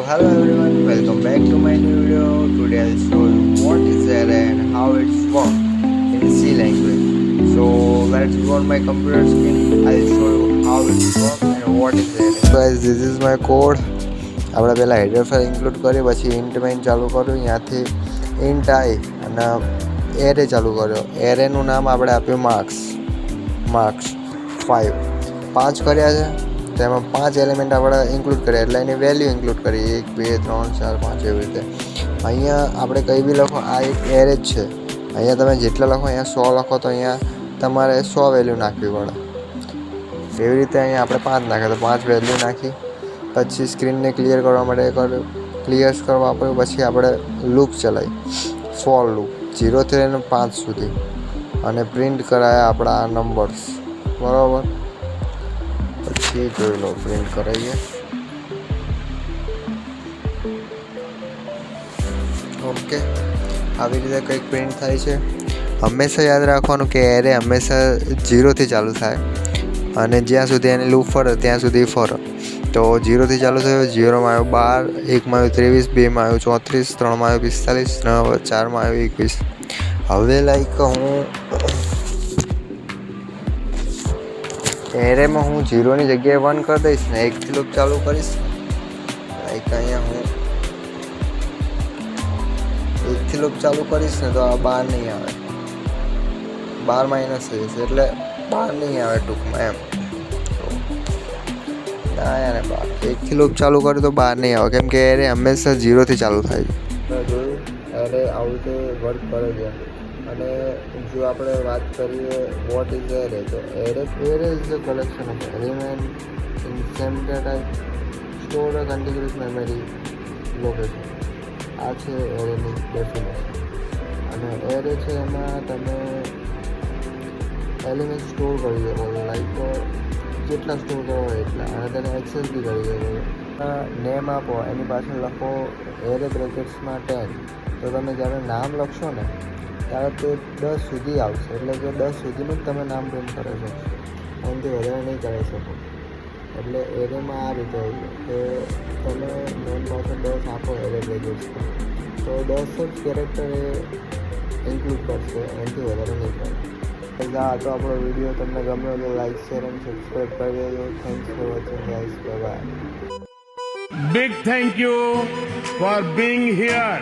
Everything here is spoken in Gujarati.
hello everyone, welcome back to my new video. Today I'll show you what is array and how it's work in C language. So let's go on my computer screen. I'll show you how it's work and what is array. So guys, this is my code. આપણે પહેલાં હેડર ફાઇલ ઇન્ક્લુડ કરી પછી ઇન્ટ મેઇન ચાલુ કર્યું, ત્યાંથી ઇન્ટ આઈ અને એરે ચાલુ કર્યો. એરેનું નામ આપણે આપ્યું માર્ક્સ 5 કર્યા છે. તેમાં 5 એલિમેન્ટ આપણે ઇન્ક્લુડ કર્યા એટલે એની વેલ્યુ ઇન્ક્લુડ કરી 1 2 3 4 5 એવી રીતે. અહીંયા આપણે કંઈ બી લખો, આ એક એરે જ છે. અહીંયા તમે જેટલા લખો, અહીંયા 100 લખો તો અહીંયા તમારે 100 વેલ્યુ નાખવી પડે. એવી રીતે અહીંયા આપણે 5 નાખ્યા તો 5 વેલ્યુ નાખી. પછી સ્ક્રીનને ક્લિયર કરવા માટે ક્લિયર કરવા આપ્યું. પછી આપણે લૂપ ચલાવી, ફોર લૂપ 0થી લઈને 5 સુધી, અને પ્રિન્ટ કરાયા આપણા નંબર્સ. બરાબર, પછી જોઈ લો પ્રિન્ટ કરાવીએ. ઓકે, આવી રીતે કંઈક પ્રિન્ટ થાય છે. હંમેશા યાદ રાખવાનું કે એરે હંમેશા 0થી ચાલુ થાય અને જ્યાં સુધી એની લૂપ ફરે ત્યાં સુધી ફરે. તો 0થી ચાલુ થયો, 0માં આવ્યો 12, 1માં આવ્યો 23, 2માં આવ્યો 34, 3માં આવ્યો 45, 4માં આવ્યો 21. હવે લાઈક હું એરેમાં હું 0ની જગ્યાએ 1 કરી દઈશ ને 1થી લૂપ ચાલુ કરીશ. લાઈક અહીંયા હું 1થી લૂપ ચાલુ કરીશ ને તો આ 12 નહીં આવે, 12 માઇનસ થઈ જશે એટલે 12 નહીં આવે ટૂંકમાં એમ. ના યાર, 1થી લૂપ ચાલુ કરે તો 12 નહીં આવે, કેમ કે એરે હંમેશા 0થી ચાલુ થાય છે. જોયું, એરે આવું રીતે વર્ક કરે છે. અને જો આપણે વાત કરીએ વોટ ઇઝ એરે, તો array is a collection of element in same data store a continuous memory location. આ છે એરેની ડેફિનેશન. અને એરે છે એમાં તમે એલિમેન્ટ સ્ટોર કરી શકો છો, લાઈક જેટલા સ્ટોર કરો હોય એટલા, અને તેને એક્સેસ બી કરી શકો છો. નેમ આપો, એની પાછળ લખો એરે બ્રેકેટ્સમાં 10. તો તમે જ્યારે નામ લખશો ને ત્યારે તે 10 સુધી આવશે, એટલે કે 10 સુધીનું જ તમે નામ પ્રિન્ટ કરી શકશો, એનાથી વધારે નહીં કરી શકો. એટલે એરેમાં આ રીતે હોય કે તમે નેમ પાછળ 10 આપો એરે બ્રેકેટ્સમાં, તો 10 જ કેરેક્ટર એ ઇન્ક્લુડ કરશે, એનાથી વધારે નહીં કરે. આ તો આપણો વિડીયો તમને ગમ્યો તો લાઈક, શેર અને સબસ્ક્રાઈબ કરી દેજો. Thanks for watching guys. Bye. Big thank you for being here.